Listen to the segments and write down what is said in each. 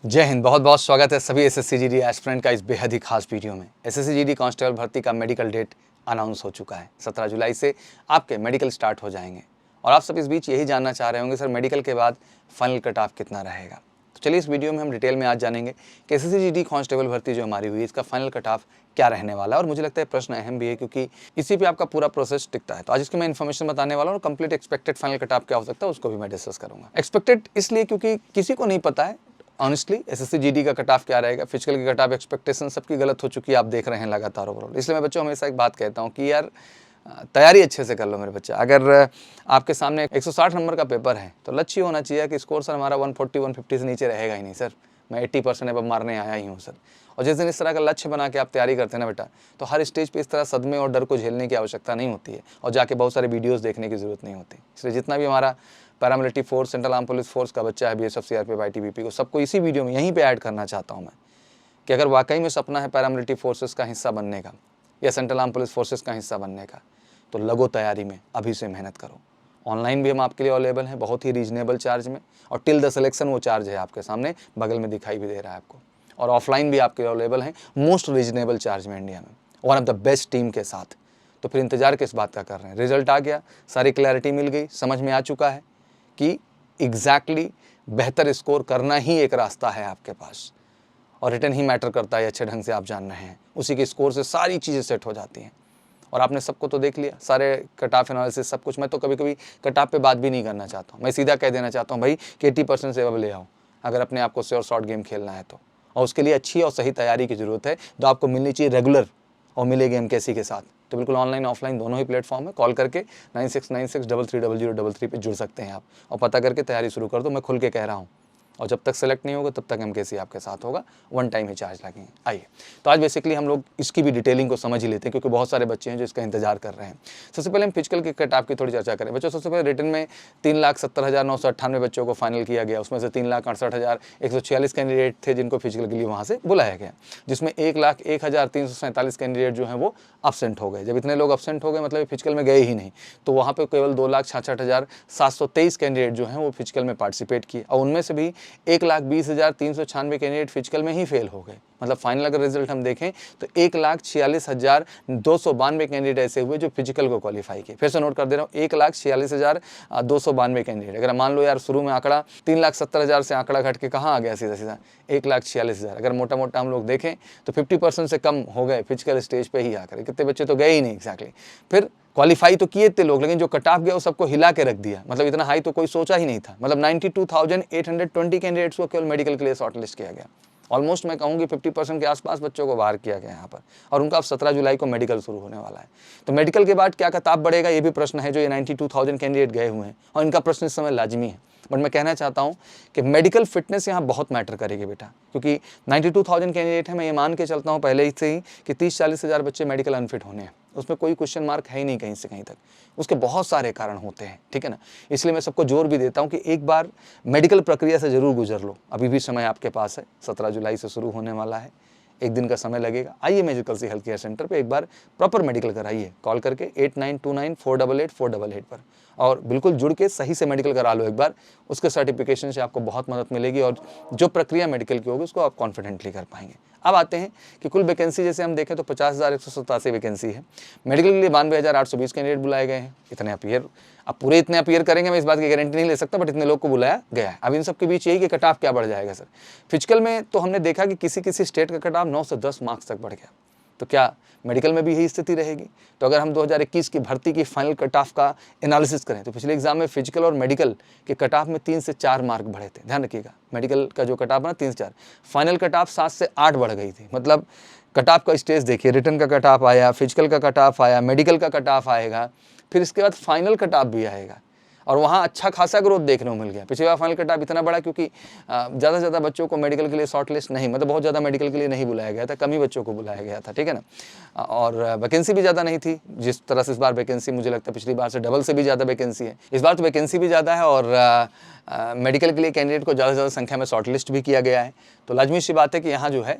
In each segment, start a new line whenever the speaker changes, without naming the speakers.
जय हिंद। बहुत बहुत स्वागत है सभी एसएससी जीडी एस्पिरेंट का इस बेहद ही खास वीडियो में। एसएससी जीडी कांस्टेबल भर्ती का मेडिकल डेट अनाउंस हो चुका है। 17 जुलाई से आपके मेडिकल स्टार्ट हो जाएंगे और आप सब इस बीच यही जानना चाह रहे होंगे सर मेडिकल के बाद फाइनल कट ऑफ कितना रहेगा। तो चलिए इस वीडियो में हम डिटेल में आज जानेंगे कि एसएससी जीडी कांस्टेबल भर्ती जो हमारी हुई है इसका फाइनल कट ऑफ क्या रहने वाला है। और मुझे लगता है प्रश्न अहम भी है क्योंकि इसी पे आपका पूरा प्रोसेस टिकता है। तो आज इसकी मैं इन्फॉर्मेशन बताने वाला हूँ और complete expected final cut off क्या हो सकता है उसको भी मैं डिस्कस करूंगा। एक्सपेक्टेड इसलिए क्योंकि किसी को नहीं पता है ऑनेस्टली एसएससी जीडी का कट ऑफ क्या रहेगा। फिजिकल की कट ऑफ एक्सपेक्टेशन सबकी गलत हो चुकी है, आप देख रहे हैं लगातार ओवरऑल। इसलिए मैं बच्चों हमेशा एक बात कहता हूँ कि यार तैयारी अच्छे से कर लो मेरे बच्चे। अगर आपके सामने 160 नंबर का पेपर है तो लक्ष्य होना चाहिए कि स्कोर सर हमारा 140 150 से नीचे रहेगा ही नहीं सर, मैं 80% अब मारने आया ही हूँ सर। और जिस दिन इस तरह का लक्ष्य बना के आप तैयारी करते हैं ना बेटा, तो हर स्टेज पे इस तरह सदमे और डर को झेलने की आवश्यकता नहीं होती है और जाके बहुत सारे वीडियोस देखने की जरूरत नहीं होती। इसलिए जितना भी हमारा paramilitary force, central arm police force का बच्चा है, बीएसएफ, सीआरपीएफ, आईटीबीपी को सबको इसी वीडियो में यहीं पे ऐड करना चाहता हूँ मैं कि अगर वाकई में सपना है पैरामिलिट्री फोर्सेस का हिस्सा बनने का या सेंट्रल आर्म पुलिस फोर्सेस का हिस्सा बनने का, तो लगो तैयारी में, अभी से मेहनत करो। ऑनलाइन भी हम आपके लिए अवेलेबल हैं बहुत ही रीजनेबल चार्ज में और टिल द सिलेक्शन वो चार्ज है आपके सामने बगल में दिखाई भी दे रहा है आपको। और ऑफलाइन भी आपके लिए अवेलेबल हैं मोस्ट रीजनेबल चार्ज में इंडिया में, one of the best team के साथ। तो फिर इंतजार किस बात का कर रहे हैं? रिजल्ट आ गया, सारी क्लैरिटी मिल गई, समझ में आ चुका है कि एग्जैक्टली बेहतर स्कोर करना ही एक रास्ता है आपके पास और रिटर्न ही मैटर करता है। अच्छे ढंग से आप जान रहे हैं, उसी के स्कोर से सारी चीज़ें सेट हो जाती हैं। और आपने सबको तो देख लिया, सारे कट ऑफ एनालिसिस सब कुछ। मैं तो कभी कभी कट ऑफ पे बात भी नहीं करना चाहता हूँ, मैं सीधा कह देना चाहता हूँ भाई कि 80% से अब ले आओ अगर अपने आप को श्योर शॉर्ट गेम खेलना है तो। और उसके लिए अच्छी और सही तैयारी की ज़रूरत है जो आपको मिलनी चाहिए रेगुलर और मिलेगी एमकेसी के साथ। तो बिल्कुल ऑनलाइन ऑफलाइन दोनों ही प्लेटफॉर्म है। कॉल करके 969633000033 पे जुड़ सकते हैं आप और पता करके तैयारी शुरू कर दो। मैं खुल के कह रहा हूँ और जब तक सेलेक्ट नहीं होगा तब तक एमकेसी आपके साथ होगा, वन टाइम ही चार्ज लगेंगे। आइए तो आज बेसिकली हम लोग इसकी भी डिटेलिंग को समझ ही लेते हैं क्योंकि बहुत सारे बच्चे हैं जो इसका इंतजार कर रहे हैं। सबसे पहले हम फिजिकल के कट ऑफ की थोड़ी चर्चा करें बच्चों। सबसे पहले रिटर्न में 3,70,998 बच्चों को फाइनल किया गया, उसमें से 3,68,146 कैंडिडेट थे जिनको फिजिकल के लिए वहाँ से बुलाया गया, जिसमें 1,01,347 कैंडिडेट जो हैं वो absent हो गए। जब इतने लोग absent हो गए मतलब फिजिकल में गए ही नहीं, तो वहाँ पे केवल 2,66,723 कैंडिडेट जो हैं वो फिजिकल में पार्टिसिपेट किए और उनमें से भी 1,20,396 कैंडिडेट फिजिकल में ही फेल हो गए। मतलब फाइनल अगर रिजल्ट हम देखें तो 1,46,292 कैंडिडेट ऐसे हुए जो फिजिकल को क्वालिफाई किए। फिर से नोट कर दे रहा हूँ, 1,46,292 कैंडिडेट। अगर मान लो यार शुरू में आंकड़ा 3,70,000 से आंकड़ा घट के कहाँ आ गया सीधा सीधा 1,46,000, अगर मोटा मोटा हम लोग देखें तो 50% से कम हो गए फिजिकल स्टेज पे ही आकर। कितने बच्चे तो गए ही नहीं एग्जैक्टली। फिर क्वालिफाई तो किए थे लोग, लेकिन जो कट ऑफ गया वो सबको हिला के रख दिया। मतलब इतना हाई तो कोई सोचा ही नहीं था। मतलब 92,820 कैंडिडेट्स को केवल मेडिकल के लिए शॉर्टलिस्ट किया गया। ऑलमोस्ट मैं कहूँगी 50% के आसपास बच्चों को बाहर किया गया यहाँ पर और उनका अब 17 जुलाई को मेडिकल शुरू होने वाला है। तो मेडिकल के बाद क्या कताब बढ़ेगा ये भी प्रश्न है जो ये 92,000 कैंडिडेट गए हुए हैं और इनका प्रश्न इस समय लाजमी है। बट मैं कहना चाहता हूँ कि मेडिकल फिटनेस यहाँ बहुत मैटर करेगी बेटा, क्योंकि 92,000 कैंडिडेट है। मैं ये मान के चलता हूँ पहले ही से ही कि 30-40 हज़ार बच्चे मेडिकल अनफिट होने हैं, उसमें कोई क्वेश्चन मार्क है ही नहीं कहीं से कहीं तक। उसके बहुत सारे कारण होते हैं, ठीक है ना। इसलिए मैं सबको जोर भी देता हूँ कि एक बार मेडिकल प्रक्रिया से ज़रूर गुजर लो। अभी भी समय आपके पास है, 17 जुलाई से शुरू होने वाला है, एक दिन का समय लगेगा। आइए मेडिकल से हेल्थ केयर सेंटर पे एक बार प्रॉपर मेडिकल कराइए, कॉल करके 8929488488 पर और बिल्कुल जुड़ के सही से मेडिकल करा लो एक बार। उसके सर्टिफिकेशन से आपको बहुत मदद मिलेगी और जो प्रक्रिया मेडिकल की होगी उसको आप कॉन्फिडेंटली कर पाएंगे। अब आते हैं कि कुल वैकेंसी जैसे हम देखें तो 50,187 वैकेंसी है। मेडिकल के लिए 92,820 कैंडिडेट बुलाए गए हैं। इतने अपीयर, अब पूरे इतने अपीयर करेंगे मैं इस बात की गारंटी नहीं ले सकता, बट इतने लोग को बुलाया गया है। अब इन सब के बीच यही कि कट ऑफ क्या बढ़ जाएगा सर। फिजिकल में तो हमने देखा कि किसी किसी स्टेट का कट ऑफ 9 से 10 मार्क्स तक बढ़ गया, तो क्या मेडिकल में भी यही स्थिति रहेगी? तो अगर हम 2021 की भर्ती की फाइनल कट ऑफ का एनालिसिस करें तो पिछले एग्जाम में फिजिकल और मेडिकल के कट ऑफ में 3 से 4 मार्क बढ़े थे। ध्यान रखिएगा, मेडिकल का जो कट ऑफ बना 3 से 4, फाइनल कट ऑफ 7 से 8 बढ़ गई थी। मतलब कट ऑफ का स्टेज देखिए, रिटर्न का कट ऑफ आया, फिजिकल का कट ऑफ आया, मेडिकल का कट ऑफ आएगा, फिर इसके बाद फाइनल कट ऑफ भी आएगा और वहाँ अच्छा खासा ग्रोथ देखने को मिल गया। पिछली बार फाइनल कट ऑफ इतना बड़ा क्योंकि ज़्यादा से ज़्यादा बच्चों को मेडिकल के लिए शॉर्ट लिस्ट नहीं, मतलब बहुत ज़्यादा मेडिकल के लिए नहीं बुलाया गया था, कम ही बच्चों को बुलाया गया था, ठीक है ना। और वैकेंसी भी ज़्यादा नहीं थी। जिस तरह से इस बार वैकेंसी मुझे लगता है पिछली बार से डबल से भी ज़्यादा वैकेंसी है। इस बार तो वैकेंसी भी ज़्यादा है और मेडिकल के लिए कैंडिडेट को ज़्यादा से ज़्यादा संख्या में शॉर्ट लिस्ट भी किया गया है। तो लाजमी सी बात है कि यहाँ जो है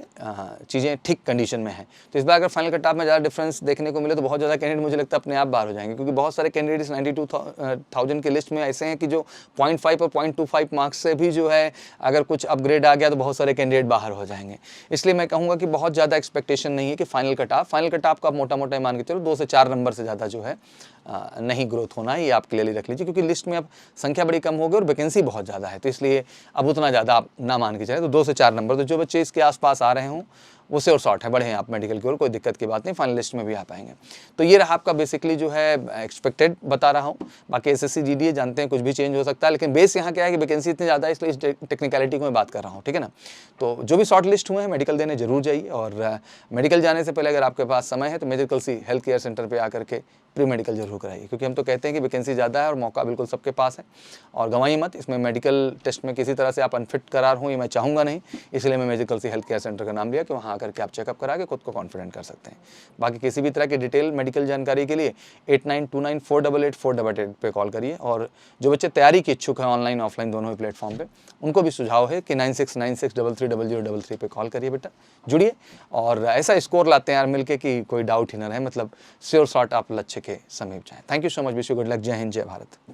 चीज़ें ठीक कंडीशन में हैं। तो इस बार अगर फाइनल कट ऑफ में ज़्यादा डिफरेंस देखने को मिले तो बहुत ज़्यादा कैंडिडेट मुझे लगता है अपने आप बाहर हो जाएंगे, क्योंकि बहुत सारे कैंडिडेट 92,000 के लिस्ट में ऐसे हैं कि जो 0.5 और 0.25 मार्क्स से भी जो है अगर कुछ अपग्रेड आ गया तो बहुत सारे कैंडिडेट बाहर हो जाएंगे। इसलिए मैं कहूँगा कि बहुत ज़्यादा एक्सपेक्टेशन नहीं है कि फाइनल कट ऑफ का आप मोटा मोटा मान के चलो 2 से 4 नंबर से ज़्यादा जो है नहीं ग्रोथ होना है, ये आप क्लियरली रख लीजिए, क्योंकि लिस्ट में अब संख्या बड़ी कम हो गई और वैकेंसी बहुत ज़्यादा है, तो इसलिए अब उतना ज़्यादा आप ना मान के चले। तो 2 से 4 नंबर, तो जो बच्चे इसके आसपास आ रहे हों वो श्योर शॉट है, बढ़े हैं आप मेडिकल की ओर, कोई दिक्कत की बात नहीं, फाइनल लिस्ट में भी आ पाएंगे। तो ये रहा आपका बेसिकली जो है एक्सपेक्टेड बता रहा हूँ। बाकी एसएससी जीडीए जानते हैं कुछ भी चेंज हो सकता है, लेकिन बेस यहाँ क्या है कि वैकेंसी इतनी ज़्यादा है, इसलिए इस टेक्निकलिटी को मैं बात कर रहा हूँ, ठीक है ना। तो जो भी शॉर्ट लिस्ट हुए हैं मेडिकल देने जरूर जाइए, और मेडिकल जाने से पहले अगर आपके पास समय है तो मेडिकल सी हेल्थ केयर सेंटर पर आकर के प्री मेडिकल जरूर कराइए, क्योंकि हम तो कहते हैं कि वैकेंसी ज़्यादा है और मौका बिल्कुल सबके पास है। और गंवाइए मत, इसमें मेडिकल टेस्ट में किसी तरह से आप अनफिट करार हों ये मैं चाहूँगा नहीं, इसलिए मैं मेडिकल सी हेल्थ केयर सेंटर का नाम लिया कि वहाँ आकर के आप चेकअप करा के खुद को कॉन्फिडेंट कर सकते हैं। बाकी किसी भी तरह की डिटेल मेडिकल जानकारी के लिए 8929488488 पे कॉल करिए। और जो बच्चे तैयारी के इच्छुक हैं ऑनलाइन ऑफलाइन दोनों ही प्लेटफॉर्म पे, उनको भी सुझाव है कि 9696330033 पे कॉल करिए बेटा, जुड़िए और ऐसा स्कोर लाते हैं यार मिलके कि कोई डाउट ही ना रहे, मतलब श्योर शॉट आप लक्ष्य के समीप जाएं। Thank you so much, wish you good luck, जय हिंद, जय भारत।